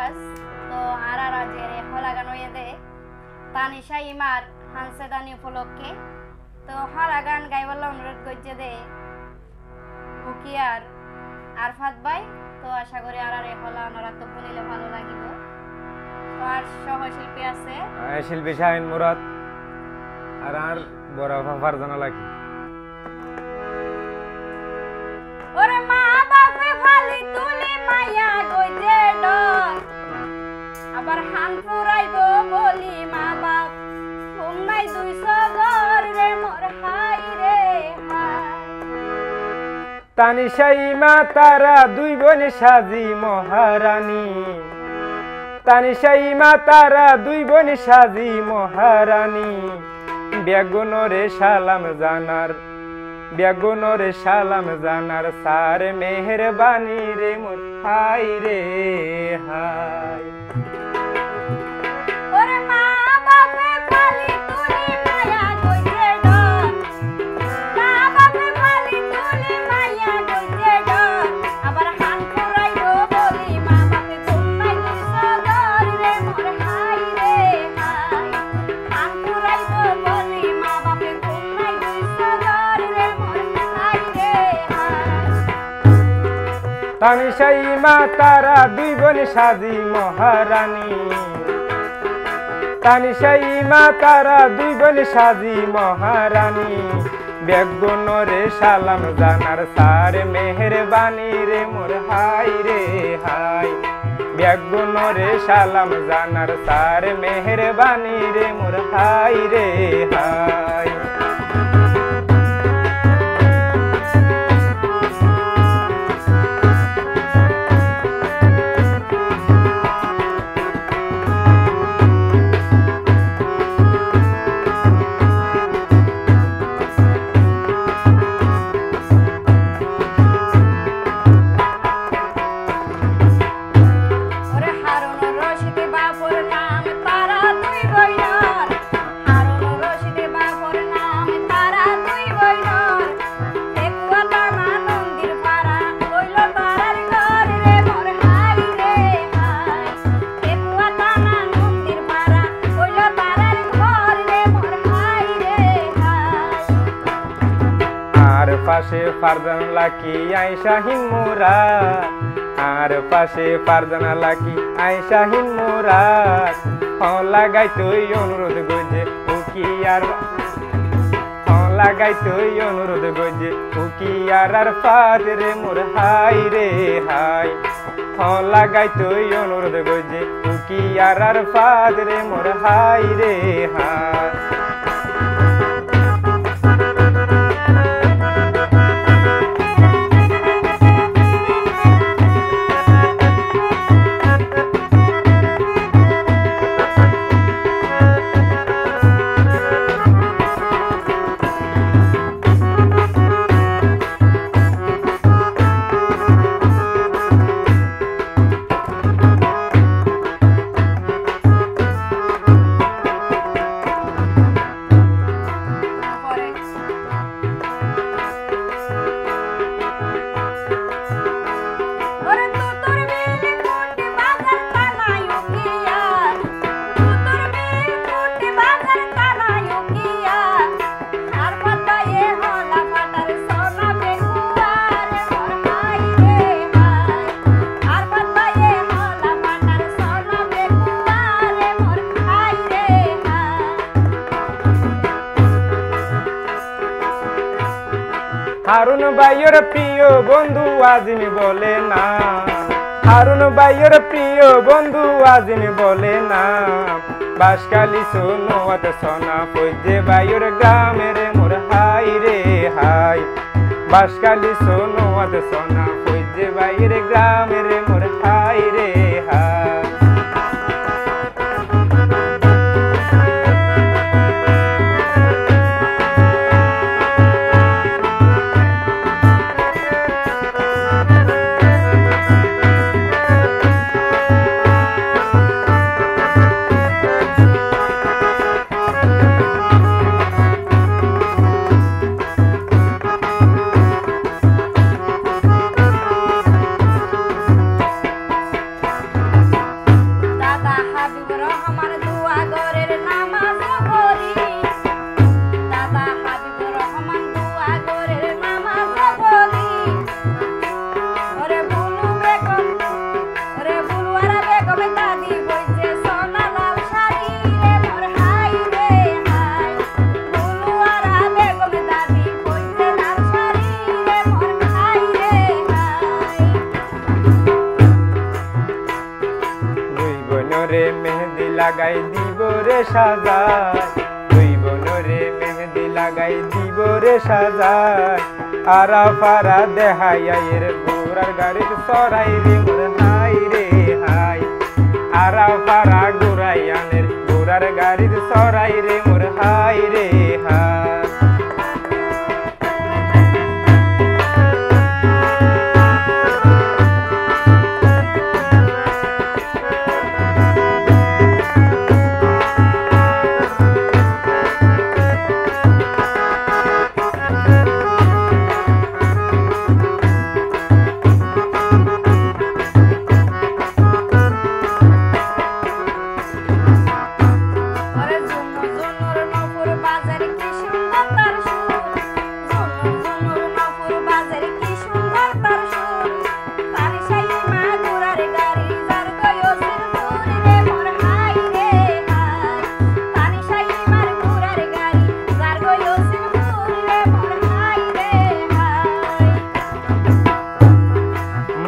আজ তো আর যে হলাগান হয়ে দে তানিশা ইমার হানসেদানি উপলক্ষে তো হলাগান গাইবল অনুরোধ করছে দে হুকিয়ার আরফাত ভাই তো আশা করি আর হলা ওনারা তো শুনিলে ভালো লাগিব তো আর সহশিল্পী আছে শিল্পী শাহিন মুরাদ আর বড় ফারজানা লাগি ওরে মা বাপে ফালি তুলি মায়া গইজে ডর আবার হান ফুরাইবো বলি মা বাপ ঘুম নাই 200 ঘর রে মোর হাই রে হাই তানিশা ইমা তারা দুই বোন সাজি মহারানী তানিশা ইমা তারা দুই বোন সাজি মহারানী বেগুনরে সালাম জানার সার মেহেরবানি রে মোর হাই রে হাই ওরে মা বাপে ফালি তুলি মায়া গইজে ডর মা বাপে ফালি তুলি মায়া গইজে ডর আবার হান ফুরাইবো বলি মা বাপে ঘুম নাই 200 ঘর রে মোর হাই রে হাই হান ফুরাইবো বলি মা বাপে ঘুম নাই 200 ঘর রে মোর হাই রে হাই তানিশা ইমা তারা দুই বোন সাজি মহারানী তানিশা ইমা তারা দুই বোন সাজি মহারানী বেগুনরে সালাম জানার সার মেহেরবানি রে মোর হাই রে হাই বেগুনরে সালাম জানার সার মেহেরবানি রে মোর হাই রে হাই ওরে হারুন রশিদ বাবুর নাম তারা দুই বইনর হারুন রশিদ বাবুর নাম তারা দুই বইনর একুয়া টানা নন্দির পাড়া কইল তারার ঘর রে মোর হাই রে হাই একুয়া টানা নন্দির পাড়া কইল তারার ঘর রে মোর হাই রে হাই আর পাশে ফারজানা লাকি আইশাহিন মুরাদ আর পাশে ফারজানা লাকি আইশাহিন মুরাদ লাগাই তুই অনুরোধ গজে উকিয়ার লাগাই তুই অনুরোধ গজে উকিয়ার আর ফাদ রে মোর হাই রে হাই লাগাই তুই অনুরোধ গজে উকিয়ার আর ফাদ রে মোর হাই রে হাই পরে ওরে তুতুর বিলি কুটি বাজার তানাই উকিয়া তুতুর বিলি কুটি বাজার তানাই উকিয়া আর পাতায়ে হলা ফাটার সোনা বেকুয়ার মোর হাই রে হাই আর পাতায়ে হলা ফাটার সোনা বেকুয়ার মোর হাই রে হাই হারুন ভাইয়ের প্রিয় বন্ধু আজিমি বলে না হারুন ভাইয়ের প্রিয় বন্ধু আজিমি বলে না বাসকালি সোনোয়াত সোনা ফৈজে ভাইয়ের গ্রামের মোর হাই রে হাই বাসকালি সোনোয়াত সোনা ফৈজে ভাইয়ের গ্রামের মোর হাই রে হাই বোনরে মেহেদি লাগাই দিব রে সাজায়, দুই বোনরে মেহেদি লাগাই দিব রে সাজায়, আরা ফারা দেহাইয়ের ঘোড়ার গাড়ির সরাই রে মোর হাই রে হাই, আরা ফারা ঘুরাইয়ানের ঘোড়ার গাড়ির সরাই রে মোর হাই রে হাই।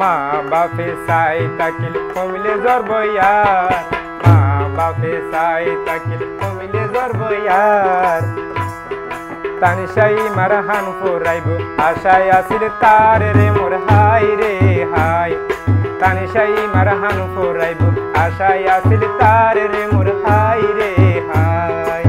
মা বাপে সাই তাকিল কমিলে জ্বর বইয়ার, মা বাপে সাই তাকিল কমিলে জ্বর বইয়ার, তানিশাই মার হান ফুরাইব আশায় আসিল তার রে মোর হাই রে হাই, তানিশাই মার হান ফুরাইব আশায় আসিল তার রে মোর হাই রে হাই।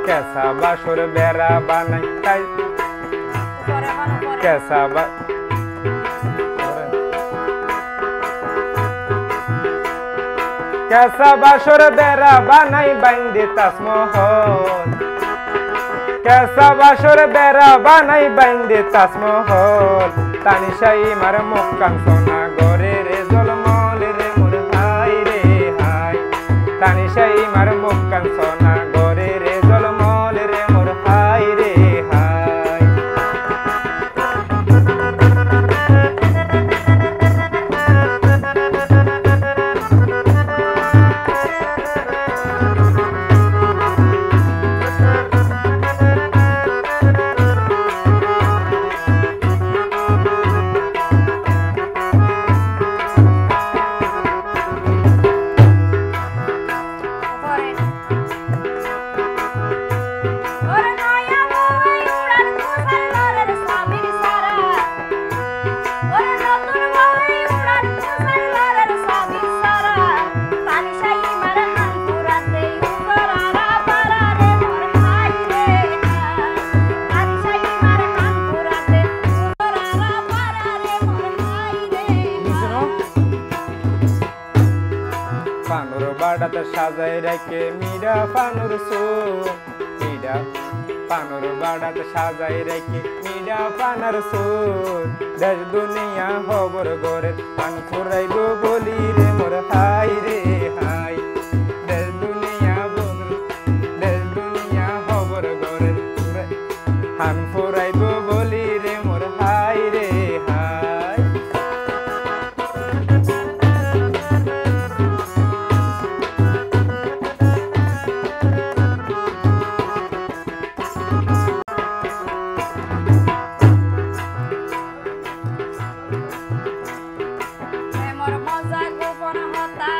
কেসা বাসর বেড়া বানাই তাই কেসা কেসা বাসর বেড়া বানাই বাইন্দে তাজমহল, কেসা বাসর বেড়া বানাই বাইন্দে তাজমহল, তানিশাই মার মুখ কাঞ্চনা গরে রে জলমল রে মোর হাই রে হাই, তানিশাই মার মুখ কাঞ্চনা গরে রে জলমল রে মোর হাই রে হাই। পানুর বাড়াতে সাজাই রেখে মিরা পানুর সুর, মিরা পানুর বাড়াতে সাজাই রেখে মিরা পানার সুর, দেশ দুনিয়া খবর গরে পান ফুরাইব বলি রে মোর হাই রে হাই, দেশ দুনিয়া খবর গরে হান ফুরাইব বলি রে মোর হাই রে হাই। মোর মজা গোপন হতা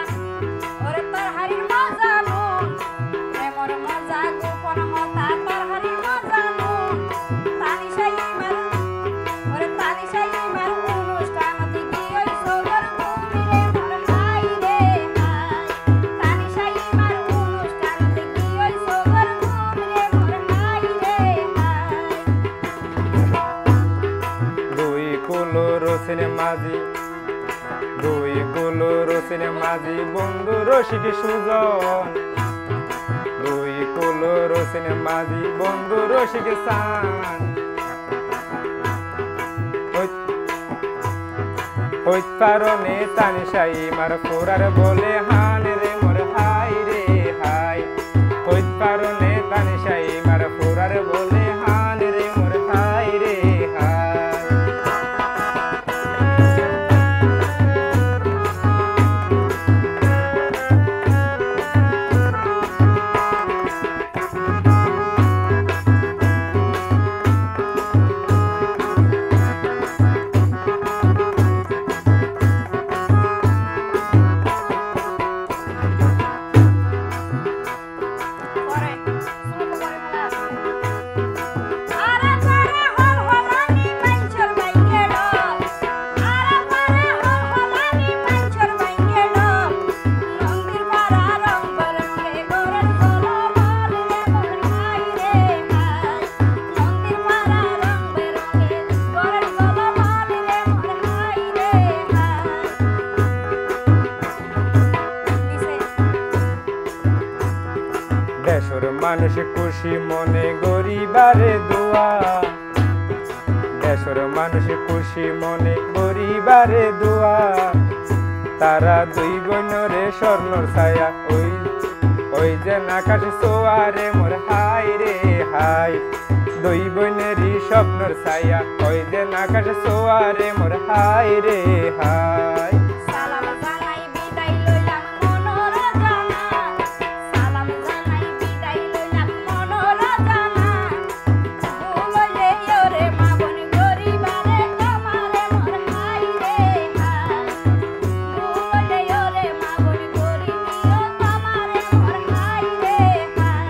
রসিক সুজন দুই কুলো রসিন মাঝি বন্ধু রসিক সান ওই কারণে তানিশাই মার ফোরার বলে হান রে মোর হাই রে হাই ওই কারণে তানিশাই মার ফোরার বলে হান রে মোর হাই রে হাই পরে শুনো তো পরে মেলা আরে পারে হল হলানি মাইচর বাইকেল আরে পারে হল হলানি মাইচর বাইকেল রঙের পারা রং বরঙ্গে গোরন গোলা মাল রে মোর হাই রে হাই রঙের পারা রং বরঙ্গে গোরন গোলা মাল রে মোর হাই রে হাই দেশের মানুষ খুশি মনে গরিবারে দোয়া দেশের মানুষ খুশি মনে গরিবারে দোয়া তারা দুই বোনরে স্বর্ণর ছায়া ওই যে আকাশ সোয়ারে মোর হাই রে হাই দুই বোনেরই স্বপ্নর ছায়া ওই যে আকাশ সোয়ারে মোর হাই রে হাই সালাম জানাই বিদায় লইলাম মনোরঞ্জনা সালাম জানাই বিদায় লইলাম মনোরঞ্জনা ভুলইলে ওরে মা বোন গরিবারে তোমারে মোর হাই রে হাই ভুলইলে ওরে মা বোন গরিবিও তোমারে মোর হাই রে হাই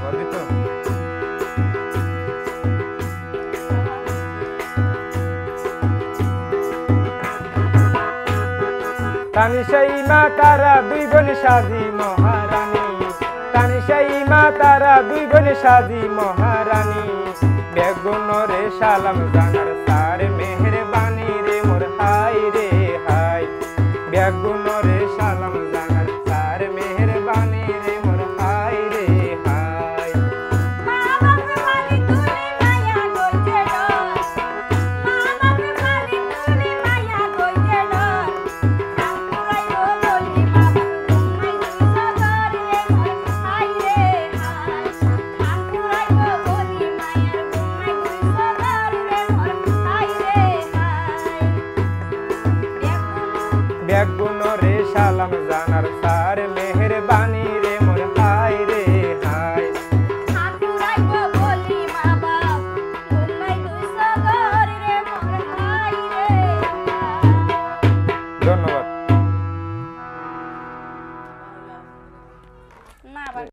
বলিত তানিশাই মা তারা দুই বোন সাজি মহারানী তানিশাই মা তারা দুই বোন সাজি মহারানী বেগুনরে সালাম জানার সার মেহেরবানি রে মোর হাই রে হাই বেগুনরে সালাম জানার সার মেহেরবানি রে মোর হাই রে হাই মা বাপে মালি তুলি মায়া গইতে ডর মা বাপে মালি তুলি মায়া গইতে ডর ঠাকুরাইও বলি মা বাপে ঘুমাই দুই সদর রে মোর হাই রে হাই ঠাকুরাইও বলি মায়ার ঘুমাই দুই সদর রে মোর হাই রে হাই বেগুনরে সালাম জানার সার মেহেরবানি রে মোর হাই রে হাই ঠাকুরাইও বলি মা বাপ ঘুমাই দুই সদর রে মোর হাই রে হাই ধন্যবাদ।